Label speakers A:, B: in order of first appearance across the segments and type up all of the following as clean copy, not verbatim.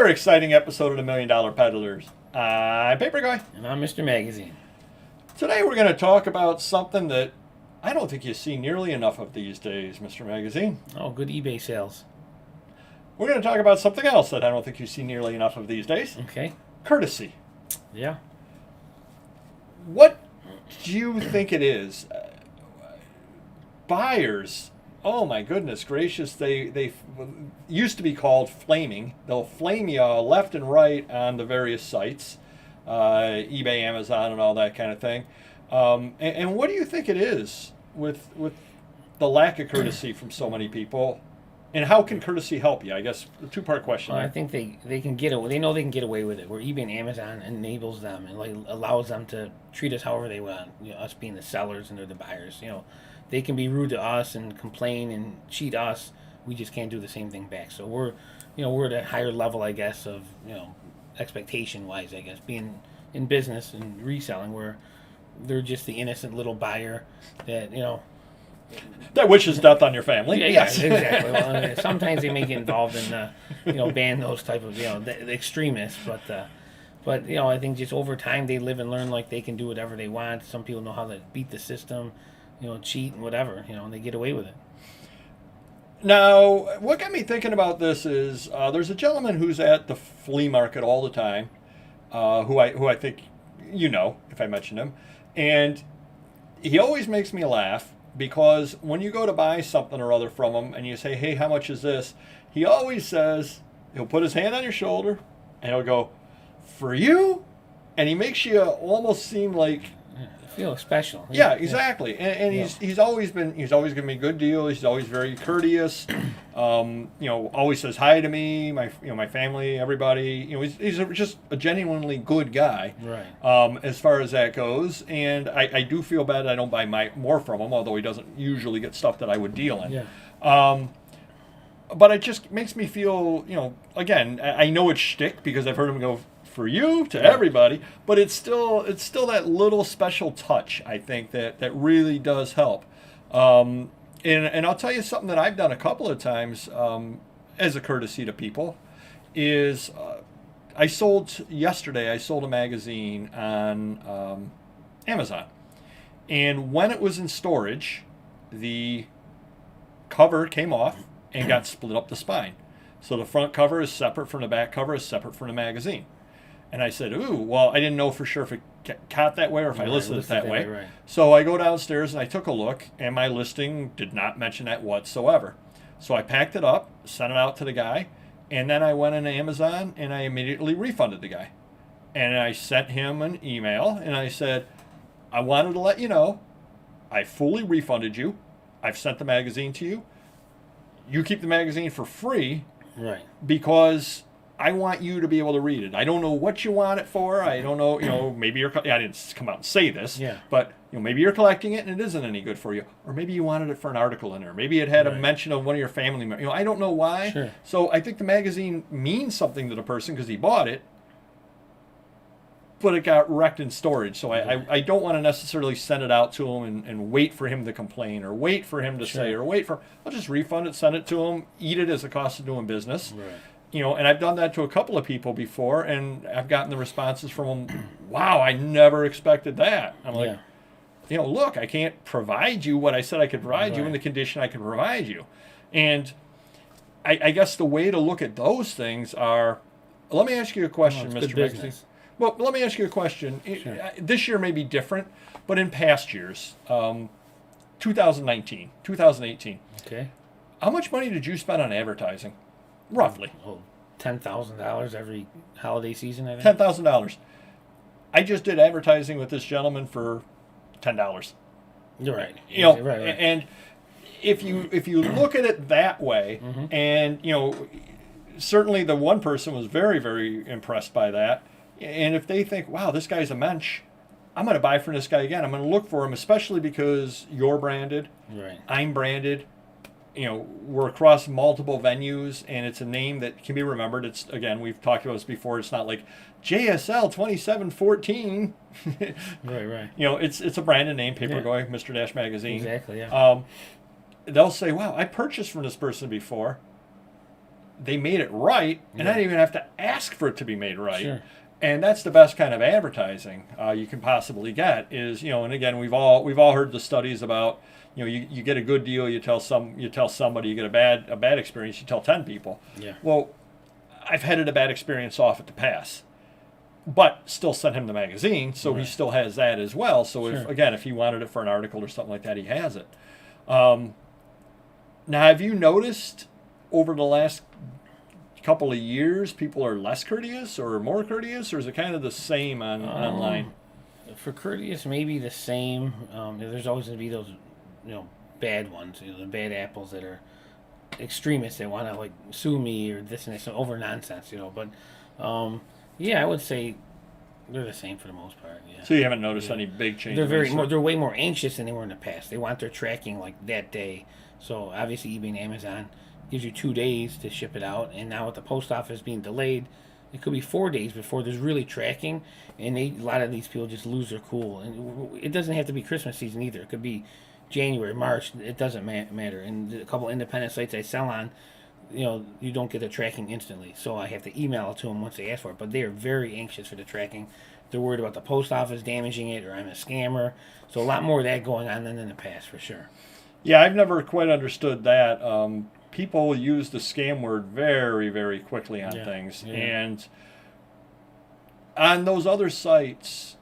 A: exciting episode of the Million Dollar Peddlers. I'm Paper Guy.
B: And I'm Mr. Magazine.
A: Today we're going to talk about something that I don't think you see nearly enough of these days, Mr. Magazine.
B: Oh, good eBay sales.
A: We're going to talk about something else that I don't think you see nearly enough of these days.
B: Okay.
A: Courtesy.
B: Yeah.
A: What do you think it is? Buyers, oh my goodness gracious, they used to be called flaming. They'll flame you left and right on the various sites, eBay, Amazon, and all that kind of thing. And what do you think it is with the lack of courtesy from so many people? And how can courtesy help you? I guess a two-part question.
B: Well, I think they can get away. They know they can get away with it. Where eBay and Amazon enables them and allows them to treat us however they want. Us being the sellers and they're the buyers. They can be rude to us and complain and cheat us. We just can't do the same thing back. So we're at a higher level, I guess, of expectation-wise, I guess, being in business and reselling, where they're just the innocent little buyer that
A: that wishes death on your family.
B: Yeah,
A: yes.
B: Exactly. Well, sometimes they may get involved in ban those type of the extremists, but I think just over time they live and learn like they can do whatever they want. Some people know how to beat the system. Cheat and whatever, and they get away with it.
A: Now, what got me thinking about this is there's a gentleman who's at the flea market all the time, who I think if I mention him, and he always makes me laugh because when you go to buy something or other from him and you say, "Hey, how much is this?" He always says, he'll put his hand on your shoulder and he'll go, "For you," and he makes you almost seem like.
B: Feel special.
A: Yeah, exactly. And he's always given me a good deal. He's always very courteous. Always says hi to me, my family, everybody. He's just a genuinely good guy.
B: Right.
A: As far as that goes, and I do feel bad I don't buy more from him, although he doesn't usually get stuff that I would deal in.
B: Yeah.
A: But it just makes me feel, again, I know it's shtick because I've heard him go for you to everybody, but it's still that little special touch, I think, that really does help. And I'll tell you something that I've done a couple of times as a courtesy to people is I sold a magazine on Amazon, and when it was in storage, the cover came off and got split up the spine. So the front cover is separate from the back cover, is separate from the magazine. And I said, ooh, well, I didn't know for sure if it caught that way or if I listed it that way.
B: Right.
A: So I go downstairs and I took a look, and my listing did not mention that whatsoever. So I packed it up, sent it out to the guy, and then I went into Amazon and I immediately refunded the guy. And I sent him an email and I said, I wanted to let you know I fully refunded you. I've sent the magazine to you. You keep the magazine for free.
B: Right.
A: Because I want you to be able to read it. I don't know what you want it for. I don't know, maybe I didn't come out and say this, but maybe you're collecting it and it isn't any good for you. Or maybe you wanted it for an article in there. Maybe it had a mention of one of your family members. I don't know why.
B: Sure.
A: So I think the magazine means something to the person because he bought it, but it got wrecked in storage. So I don't want to necessarily send it out to him and wait for him to complain or wait for him to say or I'll just refund it, send it to him, eat it as a cost of doing business.
B: Right.
A: And I've done that to a couple of people before, and I've gotten the responses from them, wow, I never expected that. I'm like, look, I can't provide you what I said I could provide you in the condition I can provide you. And I guess the way to look at those things are, let me ask you a question, Mr. Magazine. Well, let me ask you a question. Sure. This year may be different, but in past years, 2019, 2018,
B: okay,
A: how much money did you spend on advertising? Roughly.
B: $10,000 every holiday season, I think.
A: $10,000. I just did advertising with this gentleman for $10.
B: You're right.
A: Right. And if you look at it that way, and certainly the one person was very, very impressed by that. And if they think, wow, this guy's a mensch, I'm going to buy from this guy again. I'm going to look for him, especially because you're branded.
B: Right.
A: I'm branded. We're across multiple venues, and it's a name that can be remembered. It's, again, we've talked about this before. It's not like JSL 2714.
B: Right.
A: It's a branded name, Paperboy, Mr. Dash Magazine.
B: Exactly, yeah.
A: They'll say, wow, I purchased from this person before. they made it right, and I
B: Yeah.
A: didn't even have to ask for it to be made right.
B: Sure.
A: And that's the best kind of advertising you can possibly get. Is, and again, we've all heard the studies about, you get a good deal, you tell somebody, you get a bad experience, you tell 10 people.
B: Yeah.
A: Well, I've headed a bad experience off at the pass, but still sent him the magazine, so he
B: Right.
A: still has that as well. So
B: Sure.
A: if he wanted it for an article or something like that, he has it. Now, have you noticed over the last couple of years people are less courteous or more courteous, or is it kind of the same online?
B: For courteous, maybe the same. There's always going to be those, bad ones, the bad apples that are extremists that want to like sue me or this and this over nonsense, But yeah, I would say they're the same for the most part. Yeah.
A: So you haven't noticed any big changes?
B: They're way more anxious than they were in the past. They want their tracking like that day. So obviously eBay and Amazon gives you 2 days to ship it out, and now with the post office being delayed, it could be 4 days before there's really tracking, and a lot of these people just lose their cool. And it doesn't have to be Christmas season either. It could be January, March. It doesn't matter. And a couple independent sites I sell on, you don't get the tracking instantly, so I have to email it to them once they ask for it. But they are very anxious for the tracking. They're worried about the post office damaging it, or I'm a scammer. So a lot more of that going on than in the past, for sure.
A: Yeah, I've never quite understood that. People use the scam word very, very quickly on things.
B: Yeah.
A: And on those other sites,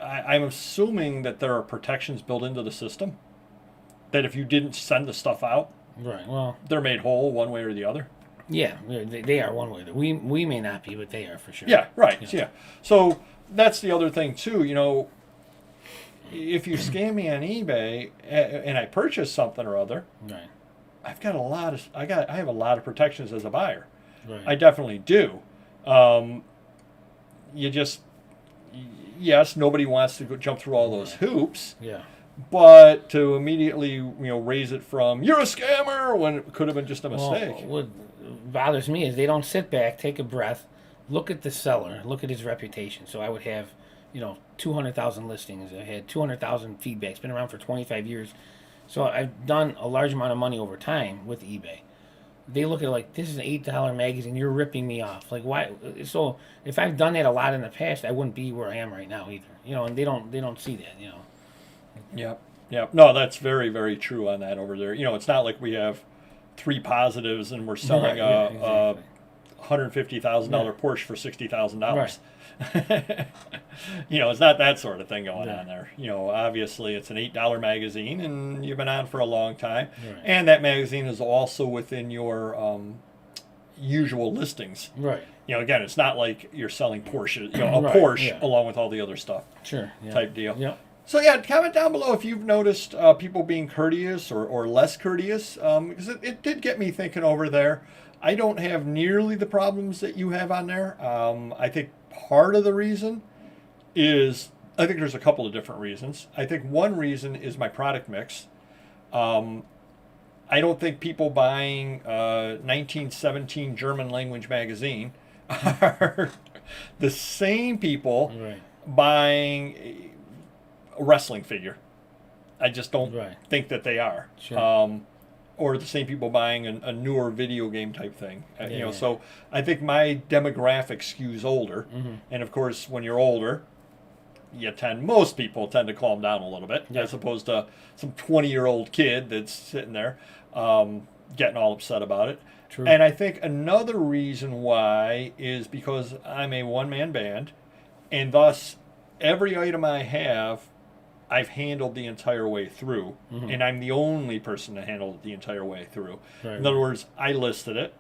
A: I'm assuming that there are protections built into the system, that if you didn't send the stuff out,
B: Right. Well,
A: they're made whole one way or the other.
B: yeah, they are one way. We may not be, but they are for sure.
A: Yeah, right. Yeah. So that's the other thing too. If you scam me on eBay and I purchase something or other,
B: Right.
A: I have a lot of protections as a buyer.
B: Right.
A: I definitely do. Yes, nobody wants to jump through all those hoops,
B: Yeah.
A: but to immediately raise it from "you're a scammer" when it could have been just a mistake.
B: Well, what bothers me is they don't sit back, take a breath, look at the seller, look at his reputation. So I would have, 200,000 listings. I had 200,000 feedbacks. Been around for 25 years. So I've done a large amount of money over time with eBay. They look at it like, this is an $8 magazine. You're ripping me off. Like, why? So if I've done that a lot in the past, I wouldn't be where I am right now either. And they don't see that.
A: Yep. Yep. No, that's very, very true on that over there. It's not like we have 3 positives and we're selling
B: Right, exactly.
A: $150,000 Porsche for $60,000.
B: Right.
A: It's not that sort of thing going
B: Yeah.
A: on there. Obviously it's an $8 magazine and you've been on for a long time.
B: Right.
A: And that magazine is also within your usual listings.
B: Right.
A: Again, it's not like you're selling Porsche, a
B: Right,
A: Porsche
B: yeah.
A: along with all the other stuff
B: Sure. Yeah.
A: type deal.
B: Yep.
A: So yeah, comment down below if you've noticed people being courteous or less courteous, because it did get me thinking over there. I don't have nearly the problems that you have on there. I think part of the reason is, I think there's a couple of different reasons. I think one reason is my product mix. I don't think people buying 1917 German language magazine are the same people
B: Right.
A: buying a wrestling figure. I just don't
B: Right.
A: think that they are.
B: Sure.
A: Or the same people buying a newer video game type thing.
B: Yeah.
A: So I think my demographic skews older.
B: Mm-hmm.
A: And of course, when you're older, most people tend to calm down a little bit,
B: Yeah.
A: as opposed to some 20-year-old kid that's sitting there getting all upset about it.
B: True.
A: And I think another reason why is because I'm a one-man band, and thus every item I have, I've handled the entire way through, and I'm the only person to handle it the entire way through.
B: Right.
A: In other words, I listed it,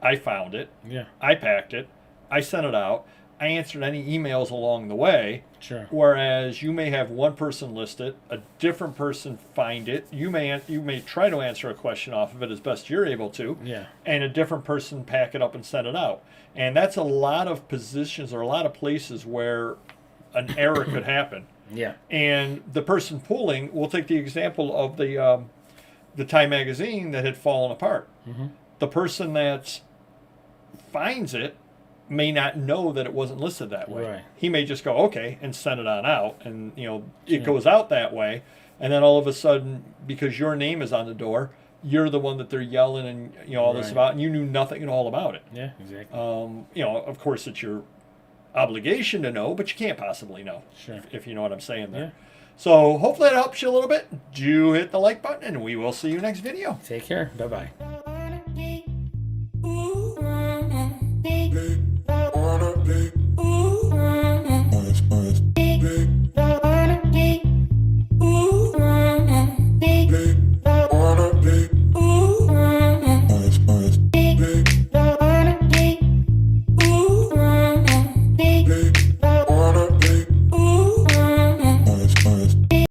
A: I found it,
B: Yeah.
A: I packed it, I sent it out, I answered any emails along the way.
B: Sure.
A: Whereas you may have one person list it, a different person find it. You may try to answer a question off of it as best you're able to,
B: Yeah.
A: and a different person pack it up and send it out. And that's a lot of positions or a lot of places where an error could happen.
B: Yeah.
A: And the person pulling, we'll take the example of the Time magazine that had fallen apart.
B: Mm-hmm.
A: The person that finds it may not know that it wasn't listed that way.
B: Right.
A: He may just go, okay, and send it on out. And, it
B: Sure.
A: goes out that way. And then all of a sudden, because your name is on the door, you're the one that they're yelling and all this
B: Right.
A: about, and you knew nothing at all about it.
B: Yeah, exactly.
A: Of course, it's your obligation to know, but you can't possibly know.
B: Sure.
A: If you know what I'm saying there.
B: Yeah.
A: So hopefully that helps you a little bit. Do hit the like button, and we will see you next video.
B: Take care. Bye bye.